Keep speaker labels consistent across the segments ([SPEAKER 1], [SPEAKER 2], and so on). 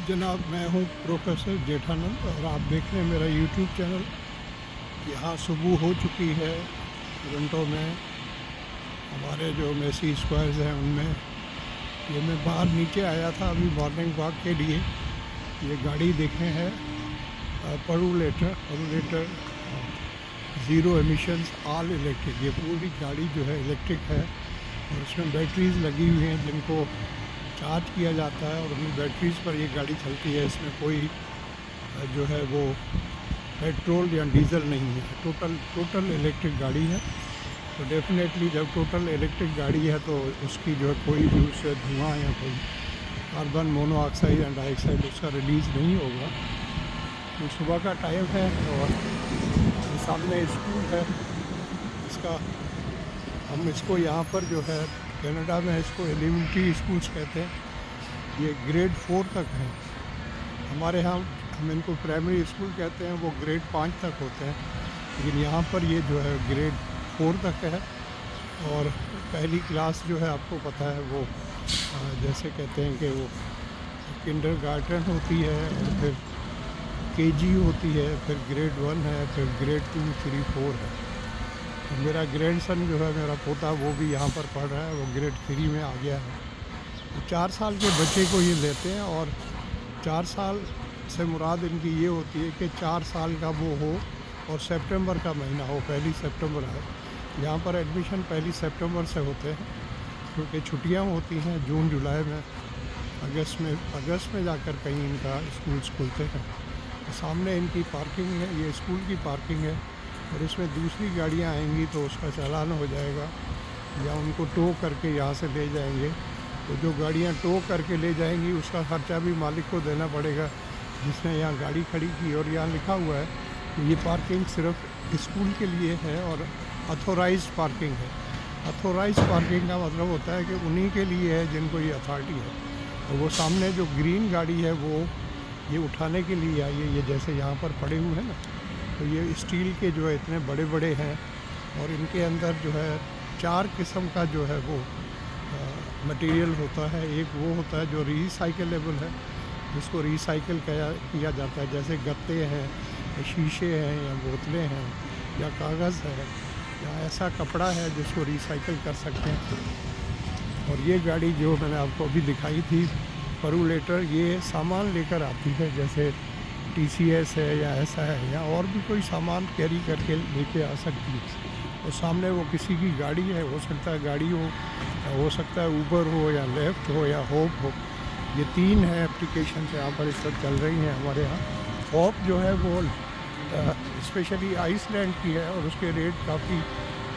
[SPEAKER 1] जनाब, मैं हूं प्रोफेसर जेठानंद और आप देख रहे हैं मेरा यूट्यूब चैनल। यहाँ सुबह हो चुकी है टोरंटो में। हमारे जो मेसी स्क्वायर्स हैं उनमें ये मैं बाहर नीचे आया था अभी मॉर्निंग वॉक के लिए। ये गाड़ी देखे हैं परूलेटर ज़ीरो एमिशंस ऑल इलेक्ट्रिक। ये पूरी गाड़ी जो है इलेक्ट्रिक है और उसमें बैटरीज लगी हुई हैं जिनको चार्ज किया जाता है और उन बैटरीज पर ये गाड़ी चलती है। इसमें कोई जो है वो पेट्रोल या डीजल नहीं है, टोटल इलेक्ट्रिक गाड़ी है। तो डेफिनेटली जब टोटल इलेक्ट्रिक गाड़ी है तो उसकी जो है कोई भी उससे धुआं या कोई कार्बन मोनोऑक्साइड या डाइऑक्साइड उसका रिलीज़ नहीं होगा। तो सुबह का टाइम है और सामने स्कूल है इसका। हम इसको यहाँ पर जो है कनाडा में इसको एलिमेंट्री स्कूल्स कहते हैं। ये ग्रेड 4 तक है। हमारे यहाँ हम इनको प्राइमरी स्कूल कहते हैं, वो ग्रेड 5 तक होते हैं, लेकिन यहाँ पर ये जो है ग्रेड 4 तक है। और पहली क्लास जो है आपको पता है वो जैसे कहते हैं कि वो किंडरगार्टन होती है, और फिर केजी होती है, फिर ग्रेड 1 है, फिर ग्रेड 2, 3, 4 है। तो मेरा ग्रैंडसन जो है, मेरा पोता, वो भी यहाँ पर पढ़ रहा है, वो ग्रेड 3 में आ गया है। तो 4 साल के बच्चे को ये लेते हैं और 4 साल से मुराद इनकी ये होती है कि 4 साल का वो हो और सितंबर का महीना हो, 1 सितंबर है। यहाँ पर एडमिशन 1 सितंबर से होते हैं क्योंकि छुट्टियाँ होती हैं जून जुलाई में। अगस्त में जाकर कहीं इनका स्कूल्स खुलते हैं। तो सामने इनकी पार्किंग है, ये स्कूल की पार्किंग है और इसमें दूसरी गाड़ियाँ आएंगी तो उसका चालान हो जाएगा या उनको टो करके यहाँ से ले जाएंगे। तो जो गाड़ियाँ टो करके ले जाएंगी उसका खर्चा भी मालिक को देना पड़ेगा जिसने यहाँ गाड़ी खड़ी की। और यहाँ लिखा हुआ है कि ये पार्किंग सिर्फ स्कूल के लिए है और अथोराइज्ड पार्किंग है। अथोराइज्ड पार्किंग का मतलब होता है कि उन्हीं के लिए है जिनको ये अथॉरिटी है। तो वो सामने जो ग्रीन गाड़ी है वो ये उठाने के लिए आई है। ये जैसे यहाँ पर पड़े हुए हैं ना, तो ये स्टील के जो है इतने बड़े बड़े हैं और इनके अंदर जो है 4 किस्म का जो है वो मटेरियल होता है। एक वो होता है जो रिसाइकलेबल है, जिसको रिसाइकिल किया जाता है, जैसे गत्ते हैं, शीशे हैं, या बोतलें हैं, या कागज़ है, या ऐसा कपड़ा है जिसको रिसाइकिल कर सकते हैं। और ये गाड़ी जो मैंने आपको अभी दिखाई थी परूलेटर, ये सामान लेकर आती है, जैसे TCS है या ऐसा है, या और भी कोई सामान कैरी करके लेके आ सकती है। और सामने वो किसी की गाड़ी है, हो सकता है गाड़ी हो सकता है ऊबर हो या लेफ्ट हो या होप हो। ये 3 है एप्लीकेशन यहाँ पर इस वक्त चल रही हैं हमारे यहाँ। होप जो है वो स्पेशली आइसलैंड की है और उसके रेट काफ़ी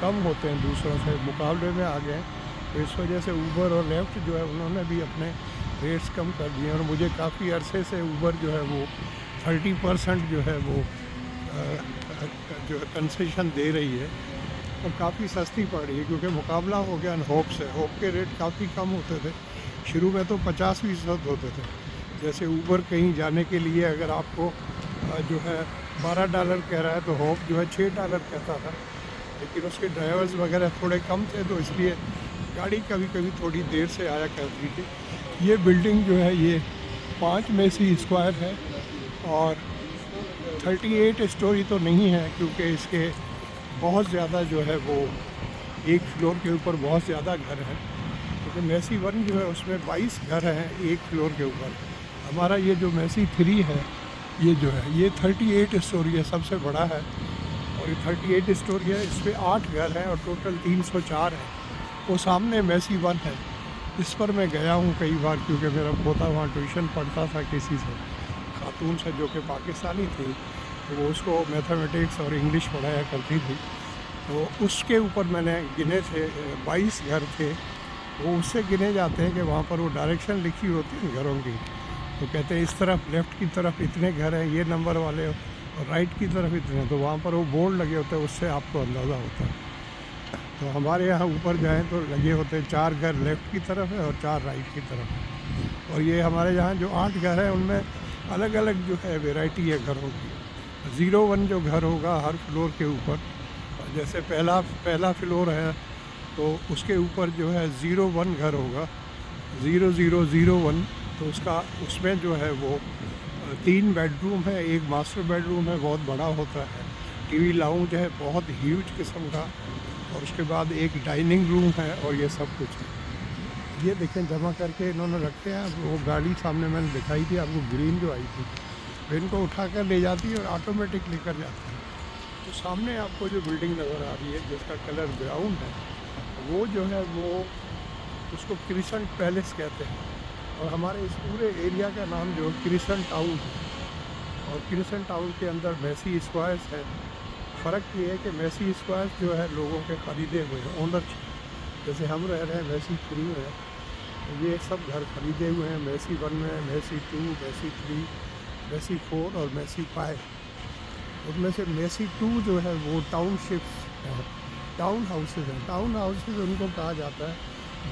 [SPEAKER 1] कम होते हैं दूसरों से मुकाबले में आ गए। तो इस वजह से ऊबर और लेफ्ट जो है उन्होंने भी अपने रेट्स कम कर दिए। और मुझे काफ़ी अरसे से ऊबर जो है वो 30% जो है वो जो है कंसेशन दे रही है और काफ़ी सस्ती पड़ रही है क्योंकि मुकाबला हो गया होप से। होप के रेट काफ़ी कम होते थे, शुरू में तो 50% होते थे। जैसे ऊबर कहीं जाने के लिए अगर आपको जो है $12 कह रहा है तो होप जो है $6 कहता था, लेकिन उसके ड्राइवर्स वगैरह थोड़े कम थे तो इसलिए गाड़ी कभी कभी थोड़ी देर से आया करती थी। ये बिल्डिंग जो है ये 5 मेसी स्क्वायर है और 38 स्टोरी तो नहीं है क्योंकि इसके बहुत ज़्यादा जो है वो एक फ्लोर के ऊपर बहुत ज़्यादा घर हैं। क्योंकि मेसी 1 जो है उसमें 22 घर हैं एक फ्लोर के ऊपर। हमारा ये जो मेसी 3 है ये जो है ये 38 स्टोरी है, सबसे बड़ा है और ये 38 स्टोरी है। इस पर 8 घर हैं और टोटल 304 है। वो सामने मेसी 1 है, इस पर मैं गया हूँ कई बार क्योंकि मेरा पोता वहाँ ट्यूशन पढ़ता था किसी से, खातून से जो कि पाकिस्तानी थी, तो वो उसको मैथमेटिक्स और इंग्लिश पढ़ाया करती थी। तो उसके ऊपर मैंने गिने थे 22 घर थे। वो उससे गिने जाते हैं कि वहाँ पर वो डायरेक्शन लिखी होती है घरों की, तो कहते हैं इस तरफ लेफ़्ट की तरफ इतने घर हैं ये नंबर वाले, और राइट की तरफ इतने। तो वहाँ पर वो बोर्ड लगे होते हैं, उससे आपको अंदाज़ा होता है। तो हमारे यहाँ ऊपर जाएँ तो लगे होते हैं 4 घर लेफ़्ट की तरफ है और 4 राइट की तरफ है। और ये हमारे यहाँ जो 8 घर हैं उनमें अलग अलग जो है वैरायटी है घरों की। 01 जो घर होगा हर फ्लोर के ऊपर, जैसे पहला फ्लोर है तो उसके ऊपर जो है 01 घर होगा, 0001 तो उसमें जो है वो 3 बेडरूम है, एक मास्टर बेडरूम है, बहुत बड़ा होता है, टीवी लाउंज है बहुत ह्यूज किस्म का, और उसके बाद एक डाइनिंग रूम है और ये सब कुछ है। ये देखें जमा करके इन्होंने रखे हैं। वो गाड़ी सामने मैंने दिखाई थी आपको ग्रीन जो आई थी, वो इनको उठा कर ले जाती है और ऑटोमेटिक लेकर जाती है। तो सामने आपको जो बिल्डिंग नज़र आ रही है जिसका कलर ब्राउन है, वो जो है वो उसको क्रिसेंट पैलेस कहते हैं, और हमारे इस पूरे एरिया का नाम जो क्रिसेंट टाउन है। और क्रिसेंट टाउन के अंदर मैसी स्क्वायर्स है। फ़र्क ये है कि मैसी स्क्वायर्स जो है लोगों के ख़रीदे हुए हैं, ओनरशिप, जैसे हम रह रहे हैं मैसी 3 है, ये सब घर खरीदे हुए हैं। मैसी 1 में, मैसी 2, मैसी 3, मैसी 4 और मैसी 5। उनमें से मैसी 2 जो है वो टाउनशिप्स है, टाउन हाउसेज हैं। टाउन हाउसेज उनको कहा जाता है,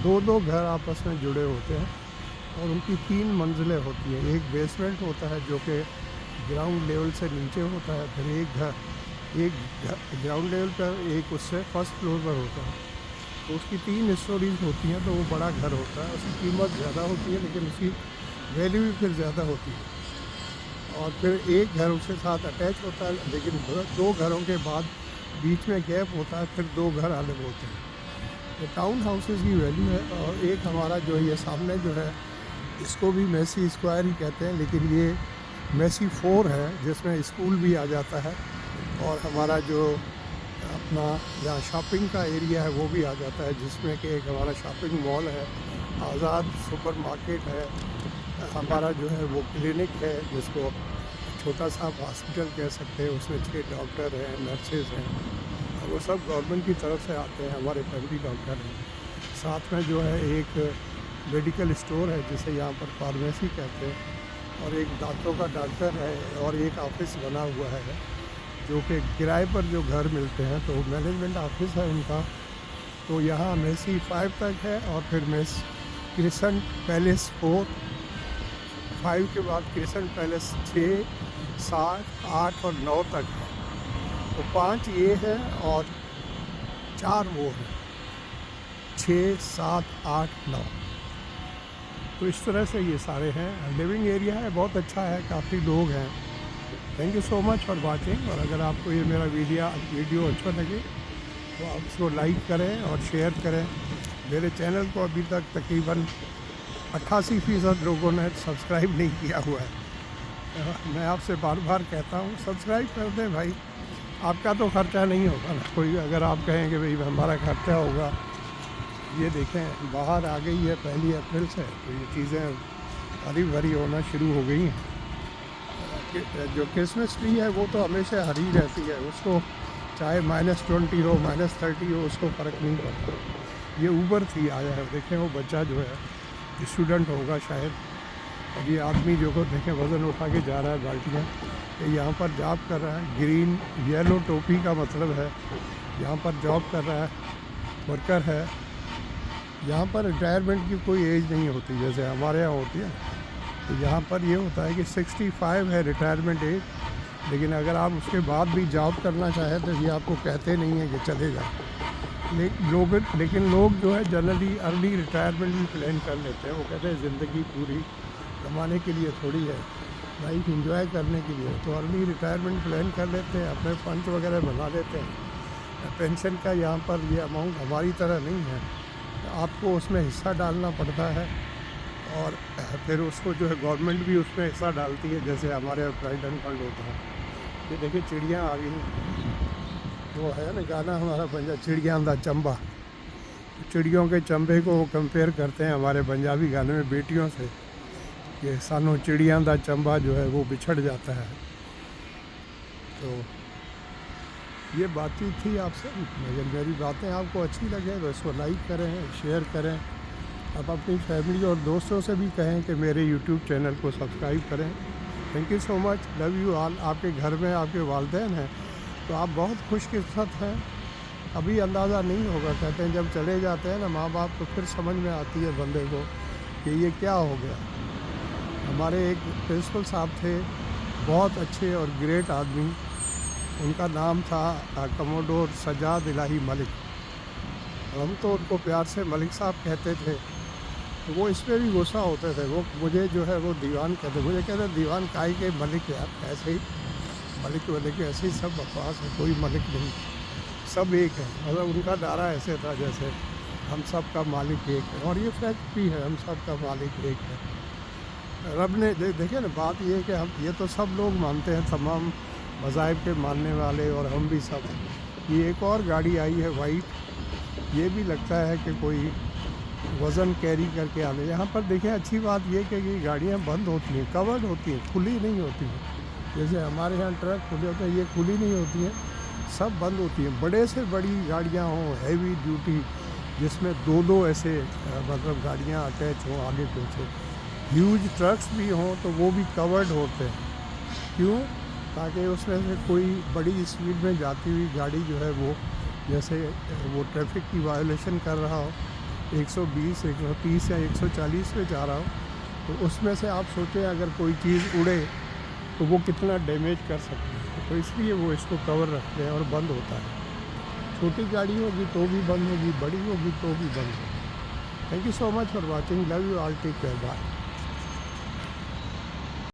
[SPEAKER 1] 2-2 घर आपस में जुड़े होते हैं और उनकी 3 मंजिलें होती हैं। एक बेसमेंट होता है जो कि ग्राउंड लेवल से नीचे होता है, फिर एक घर ग्राउंड लेवल पर, एक उससे फर्स्ट फ्लोर पर होता है। तो उसकी 3 स्टोरीज होती हैं, तो वो बड़ा घर होता है। उसकी कीमत ज़्यादा होती है लेकिन उसकी वैल्यू भी फिर ज़्यादा होती है। और फिर एक घर उसके साथ अटैच होता है, लेकिन 2 घरों के बाद बीच में गैप होता है, फिर 2 घर अलग होते हैं। तो टाउन हाउसेस की वैल्यू है। और एक हमारा जो ये सामने जो है, इसको भी मैसी स्क्वायर ही कहते हैं, लेकिन ये मैसी 4 है जिसमें स्कूल भी आ जाता है, और हमारा जो अपना यहाँ शॉपिंग का एरिया है वो भी आ जाता है, जिसमें कि एक हमारा शॉपिंग मॉल है, आज़ाद सुपर मार्केट है, हमारा जो है वो क्लिनिक है जिसको छोटा सा हॉस्पिटल कह सकते हैं। उसमें 6 डॉक्टर हैं, नर्सेज हैं, और वो सब गवर्नमेंट की तरफ से आते हैं, हमारे फैमिली डॉक्टर हैं। साथ में जो है एक मेडिकल स्टोर है जिसे यहाँ पर फार्मेसी कहते हैं, और एक दांतों का डॉक्टर है, और एक ऑफिस बना हुआ है जो कि किराए पर जो घर मिलते हैं, तो मैनेजमेंट ऑफिस है उनका। तो यहाँ मैसी 5 तक है, और फिर क्रिसेंट पैलेस 4, 5 के बाद क्रिसेंट पैलेस 6, 7, 8 और 9 तक है। तो 5 ये है और 4 वो है, 6, 7, 8, 9। तो इस तरह से ये सारे हैं। लिविंग एरिया है, बहुत अच्छा है, काफ़ी लोग हैं। Thank you so much for watching. और अगर आपको ये मेरा वीडियो अच्छा लगे तो आप इसको लाइक करें और शेयर करें। मेरे चैनल को अभी तक तकरीबन 88% लोगों ने सब्सक्राइब नहीं किया हुआ है। मैं आपसे बार बार कहता हूँ सब्सक्राइब कर दें भाई, आपका तो खर्चा नहीं होगा ना कोई। अगर आप कहें कि भाई हमारा खर्चा होगा, ये देखें बाहर आ गई है 1 अप्रैल से, तो ये चीज़ें हरी भरी होना शुरू हो गई हैं। जो क्रिसमस ट्री है वो तो हमेशा हरी रहती है, उसको चाहे -20 हो, -30 हो, उसको फ़र्क नहीं पड़ता। ये ऊबर थी आया है, देखें वो बच्चा जो है स्टूडेंट होगा शायद, और ये आदमी जो को देखें वज़न उठा के जा रहा है बाल्टियाँ, ये यहाँ पर जॉब कर रहा है। ग्रीन येलो टोपी का मतलब है यहाँ पर जॉब कर रहा है, वर्कर है। यहाँ पर रिटायरमेंट की कोई एज नहीं होती जैसे हमारे यहाँ होती है। तो यहाँ पर ये होता है कि 65 है रिटायरमेंट एज, लेकिन अगर आप उसके बाद भी जॉब करना चाहें तो ये आपको कहते नहीं है कि चले जाओ। लेकिन लोग जो है जनरली अर्ली रिटायरमेंट भी प्लान कर लेते हैं। वो कहते हैं ज़िंदगी पूरी कमाने के लिए थोड़ी है, लाइफ एंजॉय करने के लिए, तो अर्ली रिटायरमेंट प्लान कर लेते हैं, अपने फंड वगैरह बना लेते हैं। पेंशन का यहाँ पर ये अमाउंट हमारी तरह नहीं है, आपको उसमें हिस्सा डालना पड़ता है, और फिर उसको जो है गवर्नमेंट भी उसमें हिस्सा डालती है, जैसे हमारे प्रोविडेंट फंड होता है। ये देखिए चिड़ियाँ आ गई हैं, वो है ना गाना हमारा पंजाब, चिड़ियाँ दा चंबा। चिड़ियों के चंबे को वो कंपेयर करते हैं हमारे पंजाबी गाने में बेटियों से, कि सानू चिड़ियाँ दा चंबा जो है वो बिछड़ जाता है। तो ये बातचीत थी आपसे। अगर मेरी बातें आपको अच्छी लगे तो इसको लाइक करें, शेयर करें। आप अपनी फैमिली और दोस्तों से भी कहें कि मेरे यूट्यूब चैनल को सब्सक्राइब करें। Thank you so much, love you all. आपके घर में आपके वालिदैन हैं तो आप बहुत खुशकिस्मत हैं। अभी अंदाज़ा नहीं होगा, कहते हैं जब चले जाते हैं ना माँ बाप, तो फिर समझ में आती है बंदे को कि ये क्या हो गया। हमारे एक प्रिंसिपल साहब थे, बहुत अच्छे और ग्रेट आदमी, उनका नाम था कमोडोर सजाद इलाही मलिक। हम तो उनको प्यार से मलिक साहब कहते थे। तो वो इस पे भी गुस्सा होते थे। वो मुझे जो है वो दीवान कहते, मुझे कहते दीवान काहे के मलिक यार, ऐसे ही मलिक वलिक ऐसे ही सब बकवास है, कोई मलिक नहीं, सब एक है। मतलब उनका नारा ऐसे था जैसे हम सब का मालिक एक है, और ये फैक्ट भी है, हम सब का मालिक एक है। रब ने देखिए ना, बात ये है कि हम ये तो सब लोग मानते हैं, तमाम मज़ाहिब के मानने वाले और हम भी सब। ये एक और गाड़ी आई है वाइट, ये भी लगता है कि कोई वज़न कैरी करके आने। यहाँ पर देखें, अच्छी बात ये कि ये गाड़ियाँ बंद होती हैं, कवर्ड होती हैं, खुली नहीं होती हैं। जैसे हमारे यहाँ ट्रक खुले होते हैं, ये खुली नहीं होती हैं, सब बंद होती हैं। बड़े से बड़ी गाड़ियाँ हों, हैवी ड्यूटी, जिसमें दो दो ऐसे मतलब गाड़ियाँ अटैच हों आगे पीछे, ह्यूज ट्रक्स भी हों, तो वो भी कवर्ड होते हैं। क्यों? ताकि उसमें से कोई बड़ी स्पीड में जाती हुई गाड़ी जो है वो, जैसे वो ट्रैफिक की वायोलेशन कर रहा हो, 120, 130 या 140 पे जा रहा हो, तो उसमें से आप सोचें अगर कोई चीज़ उड़े तो वो कितना डैमेज कर सकती है। तो इसलिए वो इसको कवर रखते हैं और बंद होता है। छोटी गाड़ी होगी तो भी बंद होगी, बड़ी होगी तो भी बंद होगी। Thank you so much for watching, love you all, take care, bye.